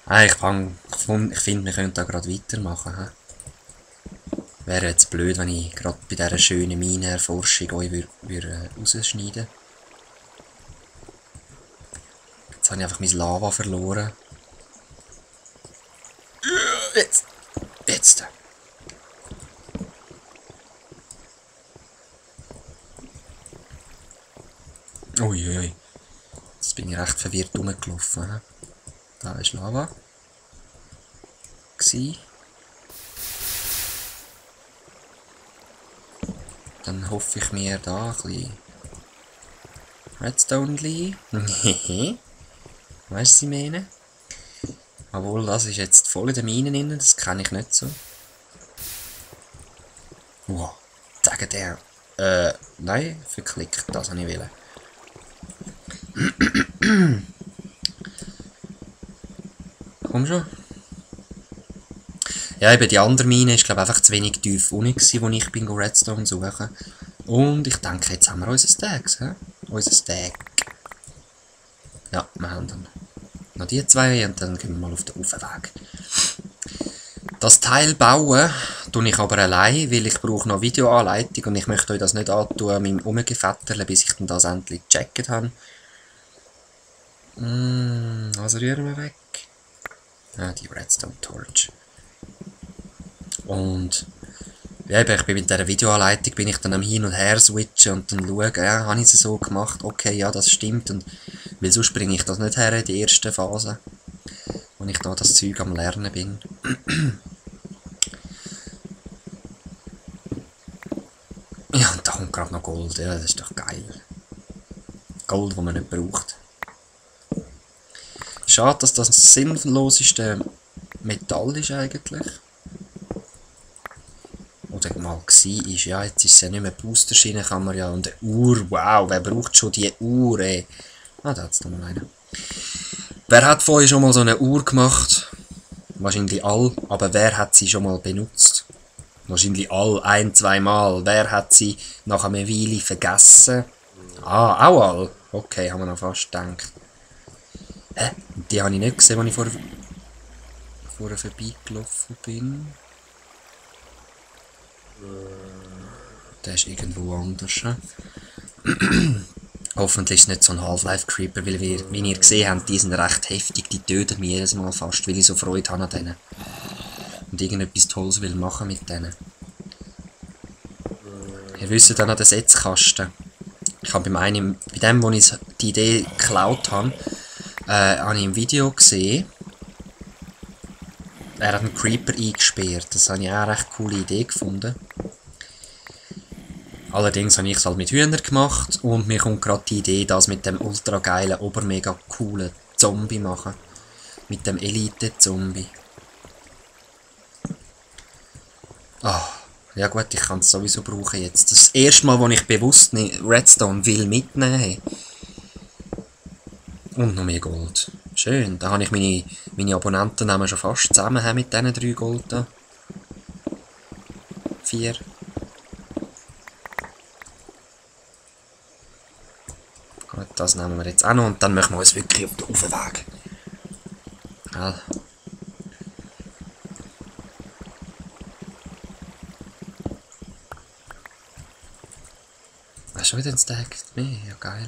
Ich finde, wir können da gerade weitermachen. He? Wäre jetzt blöd, wenn ich gerade bei dieser schönen Minenerforschung euch rausschneiden. Jetzt habe ich einfach mein Lava verloren. Jetzt. Uiuiui. Jetzt bin ich recht verwirrt rumgelaufen. Da ist Lava. Dann hoffe ich mir da ein bisschen Redstone liegen. Weißt du, was ich meine? Obwohl, das ist jetzt voll in den Minen drin, das kenne ich nicht so. Wow, sagen der. Nein, verklickt, das habe ich wollen. Komm schon. Ja, eben die andere Mine ist, glaube ich, einfach zu wenig tief unten gewesen, wo ich bin Redstone suchen. Und ich denke, jetzt haben wir unser Stacks, hä? Unser Stack. Ja, wir haben dann noch die zwei und dann gehen wir mal auf den Aufweg. Das Teil bauen tue ich aber allein, weil ich brauche noch Videoanleitung und ich möchte euch das nicht antun, mit dem Rumgefetterle, bis ich dann das endlich gecheckt habe. Also rühren wir weg. Ah, die Redstone Torch. Und ja, ich bin mit dieser Videoanleitung bin ich dann am Hin und Her switchen und dann schauen, ja, habe ich es so gemacht, okay, ja, das stimmt. Und weil sonst bringe ich das nicht her in die erste Phase, wo ich da das Zeug am Lernen bin. Ja, und da kommt gerade noch Gold, ja, das ist doch geil. Gold, das man nicht braucht. Schade, dass das sinnloseste Metall ist eigentlich. Oder mal war. Ja, jetzt ist es ja nicht mehr Boosterschiene, kann man ja. Und eine Uhr, wow, wer braucht schon die Uhr, ey? Ah, da hat es noch mal eine. Wer hat vorher schon mal so eine Uhr gemacht? Wahrscheinlich all, aber wer hat sie schon mal benutzt? Wahrscheinlich all, ein-, zweimal. Wer hat sie nach einer Weile vergessen? Ah, auch all. Okay, haben wir noch fast gedacht. Die habe ich nicht gesehen, als ich vorher vorbeigelaufen bin. Der ist irgendwo anders. Hoffentlich ist es nicht so ein Half-Life-Creeper, weil wie ihr gesehen habt, die sind recht heftig, die töten mich jedes Mal fast, weil ich so Freude habe an denen. Und irgendetwas Tolles will machen mit denen. Ihr wisst dann an den Setzkasten. Ich habe bei dem, wo ich die Idee geklaut habe, habe ich im Video gesehen, er hat einen Creeper eingesperrt. Das habe ich auch eine recht coole Idee gefunden. Allerdings habe ich es halt mit Hühnern gemacht und mir kommt gerade die Idee, das mit dem ultra geilen, obermega coolen Zombie machen. Mit dem Elite-Zombie. Ah, ja gut, ich kann es sowieso brauchen jetzt. Das erste Mal, wo ich bewusst Redstone will mitnehmen. Und noch mehr Gold. Schön, da habe ich meine Abonnenten schon fast zusammen mit diesen 3 Gold da. 4. Gut, das nehmen wir jetzt auch noch und dann machen wir uns wirklich auf den Weg. Ja. Hast du wieder einen Stack? Mehr? Ja, geil.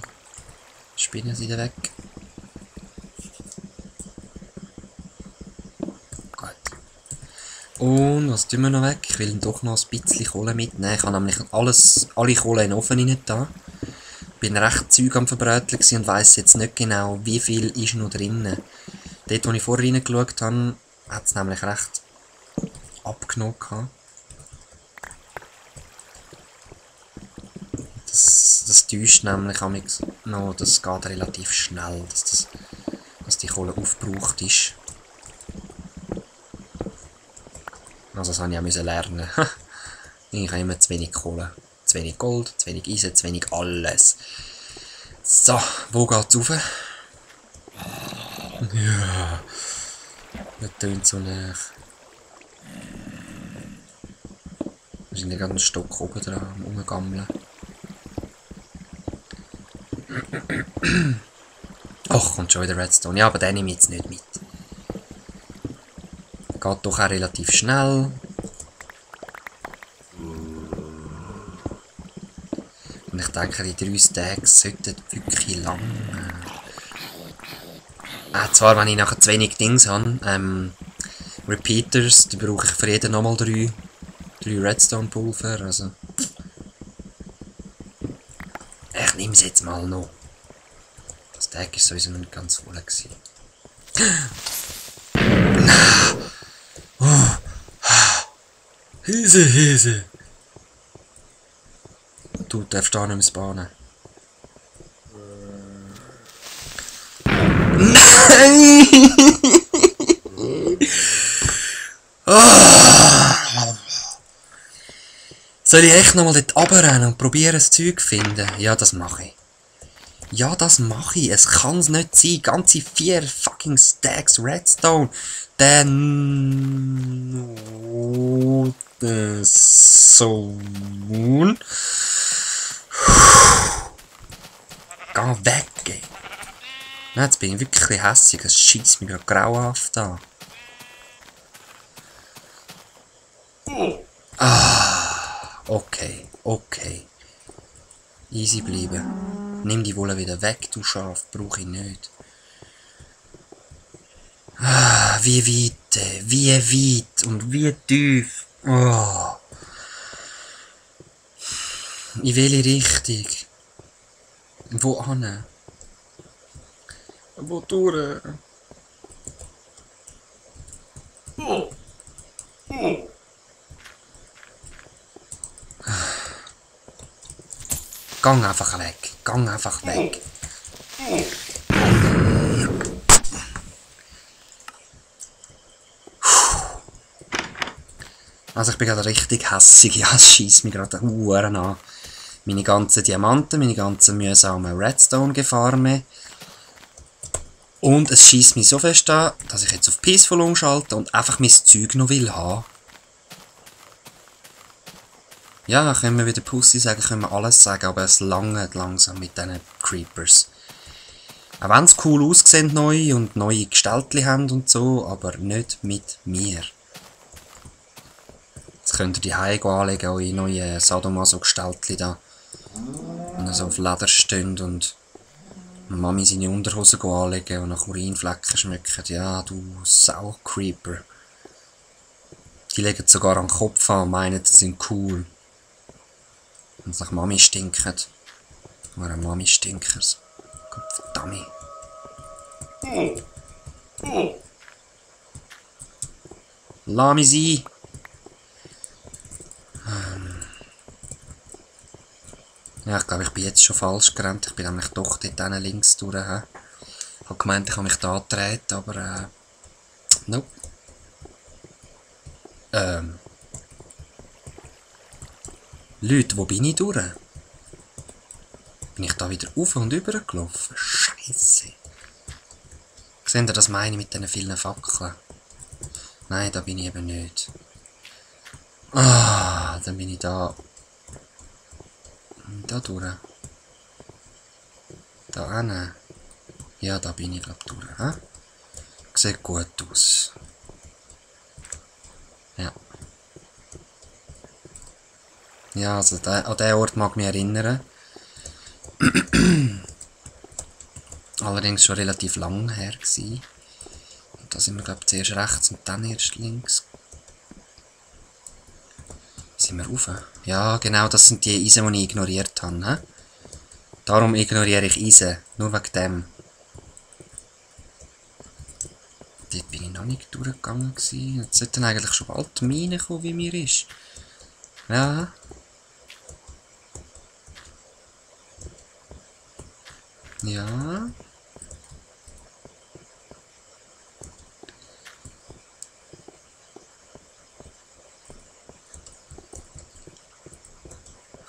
Spinnen sie wieder weg. Gut. Und was tun wir noch weg? Ich will doch noch ein bisschen Kohle mitnehmen. Ich habe nämlich alle Kohle in den Ofen rein da. Bin recht Zeug am Verbröteln und weiss jetzt nicht genau, wie viel ist noch drinnen. Dort, wo ich vorher reingeschaut habe, hat es nämlich recht abgenommen. Das täuscht nämlich noch, das geht relativ schnell, dass die Kohle aufgebraucht ist. Also das musste ich auch lernen. Ich habe immer zu wenig Kohle. Zu wenig Gold, zu wenig Eisen, zu wenig alles. So, wo geht's rauf? Ja. Das tönt so nach. Wir sind ja gerade einen Stock oben dran, am Rumgammeln. Ach, kommt schon wieder Redstone. Ja, aber den nehme ich jetzt nicht mit. Geht doch auch relativ schnell. Und ich denke, die 3 Stacks sollten wirklich lang. Zwar, wenn ich nachher zu wenig Dings habe, Repeaters, die brauche ich für jeden nochmal 3 Redstone-Pulver, also. Ich nehme es jetzt mal noch. Das Tag war sowieso noch nicht ganz voll gewesen. Hise. Du darfst da nicht mehr spawnen. Nein! Soll ich echt nochmal dort runterrennen und probieren, das Zeug zu finden? Ja, das mache ich. Ja, das mache ich. Es kann es nicht sein. Ganze 4 fucking Stacks Redstone. Dann... So... Geh weg, ey. Nein, jetzt bin ich wirklich hässig. Es schießt mich gerade grauenhaft an. Okay. Easy bleiben. Nimm die Wolle wieder weg, du Schaf. Brauche ich nicht. Wie weit und wie tief. Oh. In welche Richtung? Wo hin? Wo durch? Gang einfach weg. Also ich bin gerade richtig hässig. Ja, es scheisst mich gerade Huren an. Meine ganzen Diamanten, meine ganzen mühsamen Redstone-Gefarme. Und es scheisst mich so fest an, dass ich jetzt auf Peaceful umschalte und einfach mein Zeug noch will haben. Ja, können wir wieder Pussy sagen, können wir alles sagen, aber es langt langsam mit diesen Creepers. Auch wenn es cool aussehen neu und neue Gestaltchen haben und so, aber nicht mit mir. Jetzt könnt ihr die Heime anlegen, eure neuen Sadomaso-Gestaltchen da. Wenn ihr so auf Leder steht und Mami seine Unterhosen anlegen und nach Urinflecken schmecken. Ja, du Sau-Creeper. Die legen sogar am Kopf an und meinen, sie sind cool. Und es nach Mami stinkt. Oder Mami Stinkers. Gottverdammt. Lass mich sein. Ja, ich glaube, ich bin jetzt schon falsch gerannt. Ich bin nämlich doch dort links durch. Ich habe gemeint, ich kann mich da treten, aber nope. Leute, wo bin ich durch? Bin ich da wieder auf und über gelaufen? Scheiße. Seht ihr, das meine ich mit diesen vielen Fackeln? Nein, da bin ich eben nicht. Dann bin ich da. Da durch. Da hin. Ja, da bin ich glaube durch. He? Sieht gut aus. Ja. Ja, also an diesen Ort mag ich mich erinnern. Allerdings schon relativ lang her gewesen. Und da sind wir glaube ich zuerst rechts und dann erst links. Sind wir rauf? Ja, genau, das sind die Eisen, die ich ignoriert habe. He? Darum ignoriere ich Eisen. Nur wegen dem. Dort bin ich noch nicht durchgegangen gewesen. Jetzt sollten eigentlich schon bald die Mine kommen, wie mir ist. Ja. Ja.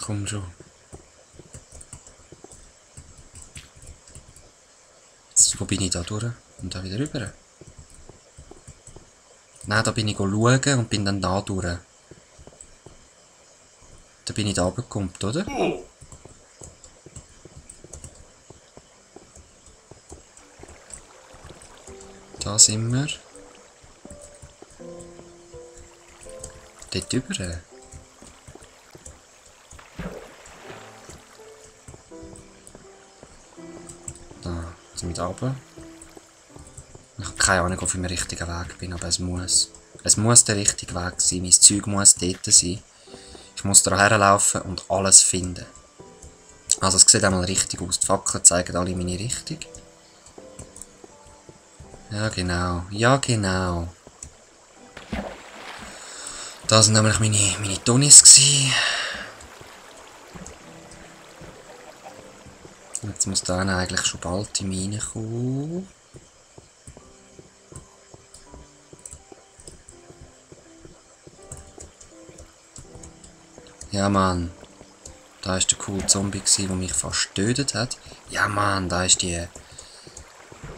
Komm schon. Jetzt, wo bin ich da durch? Und da wieder rüber? Nein, da bin ich schauen und bin dann da durch. Da bin ich da runtergekommen, oder? Da sind wir. Dort drüber. Da, jetzt mit runter. Ich habe keine Ahnung, ob ich im richtigen Weg bin, aber es muss. Es muss der richtige Weg sein. Mein Zeug muss dort sein. Ich muss da herlaufen und alles finden. Also es sieht einmal richtig aus. Die Fackeln zeigen alle meine Richtung. Ja genau, ja genau. Das waren nämlich meine Tonis gsi. Jetzt muss da eigentlich schon bald in Mine kommen. Ja Mann. Da war der coole Zombie, der mich fast getötet hat. Ja Mann, da ist die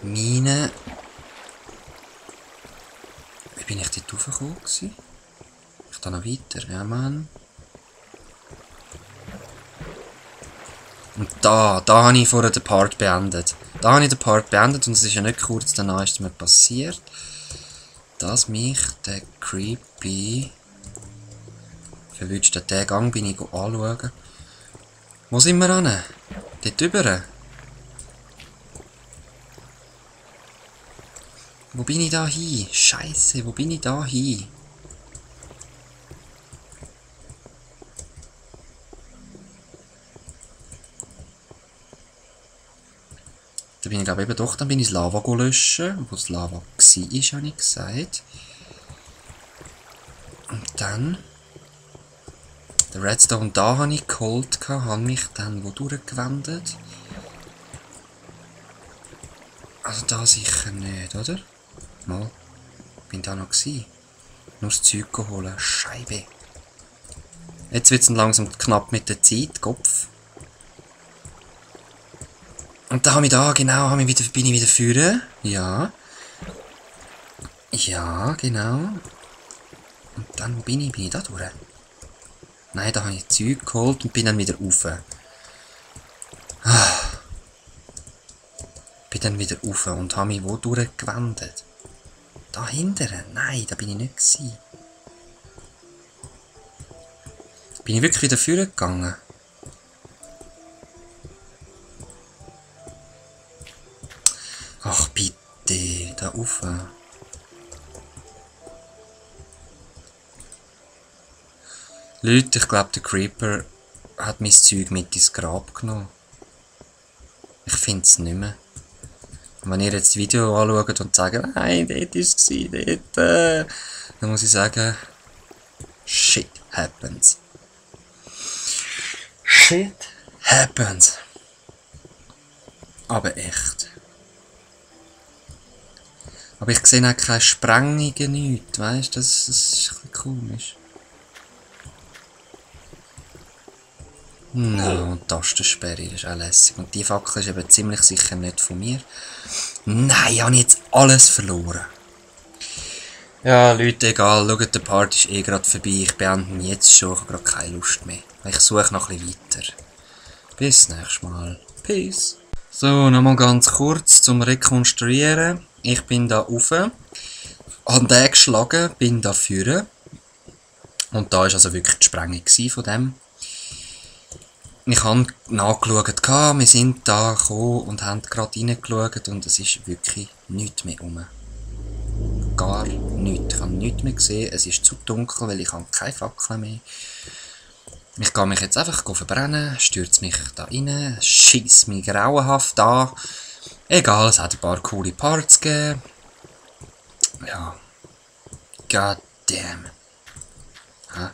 Mine. Wie bin ich dort raufgekommen? Ich da noch weiter, ja Mann. Und da habe ich vorher den Part beendet. Da habe ich den Part beendet und es ist ja nicht kurz danach ist mir passiert, dass mich der creepy verwünscht. Den Gang bin ich anschauen. Wo sind wir hin? Dort drüber. Wo bin ich da hin? Scheiße, wo bin ich da hin? Da bin ich glaube eben doch, dann bin ich das Lava löschen, wo das Lava war, habe ich gesagt. Und dann... Den Redstone da habe ich geholt, habe mich dann wo durchgewendet. Also da sicher nicht, oder? Mal, bin da noch gsi. Nur das Zeug holen, Scheibe. Jetzt wird es langsam knapp mit der Zeit, Kopf. Und da habe ich da, genau, bin ich wieder führen. Ja. Ja, genau. Und dann, wo bin ich? Bin ich da durch? Nein, da habe ich Zeug geholt und bin dann wieder rauf. Bin dann wieder rauf und habe mich wo durchgewendet? Da hinten? Nein, da bin ich nicht gsi. Bin ich wirklich wieder vorne gegangen? Ach bitte, da rauf. Leute, ich glaube, der Creeper hat mein Zeug mit ins Grab genommen. Ich finde es nicht mehr. Und wenn ihr jetzt das Video anschaut und sagt, nein, dort war es, dort, dann muss ich sagen, shit happens. Shit happens. Aber echt. Aber ich sehe auch keine Sprengungen, nichts, weißt du, das ist ein bisschen komisch. No, und Tastensperre, das ist auch lässig. Und die Fackel ist eben ziemlich sicher nicht von mir. Nein, ich habe jetzt alles verloren. Ja, Leute, egal, schaut, der Part ist eh gerade vorbei. Ich beende ihn jetzt schon, ich habe gerade keine Lust mehr. Ich suche noch ein bisschen weiter. Bis nächstes Mal. Peace. So, nochmal ganz kurz zum Rekonstruieren. Ich bin da rauf, habe den geschlagen, bin da vorne. Und da war also wirklich die Sprengung von dem. Ich habe nachgeschaut, wir sind da gekommen und haben gerade reingeschaut und es ist wirklich nichts mehr rum. Gar nichts. Ich habe nichts mehr gesehen, es ist zu dunkel, weil ich habe keine Fackel mehr. Ich gehe mich jetzt einfach verbrennen, stürze mich da rein, schieße mich grauenhaft an. Egal, es hat ein paar coole Parts gegeben. Ja. God damn. Ja.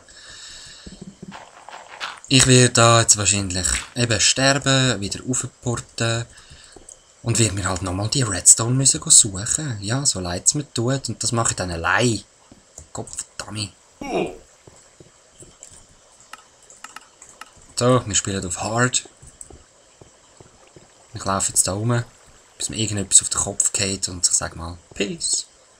Ich werde da jetzt wahrscheinlich eben sterben, wieder aufporten und werde mir halt nochmal die Redstone müssen suchen. Ja, so leid es mir tut und das mache ich dann allein. Gottverdammt. So, wir spielen auf Hard. Ich laufe jetzt da rum, bis mir irgendetwas auf den Kopf geht und ich sage mal Peace.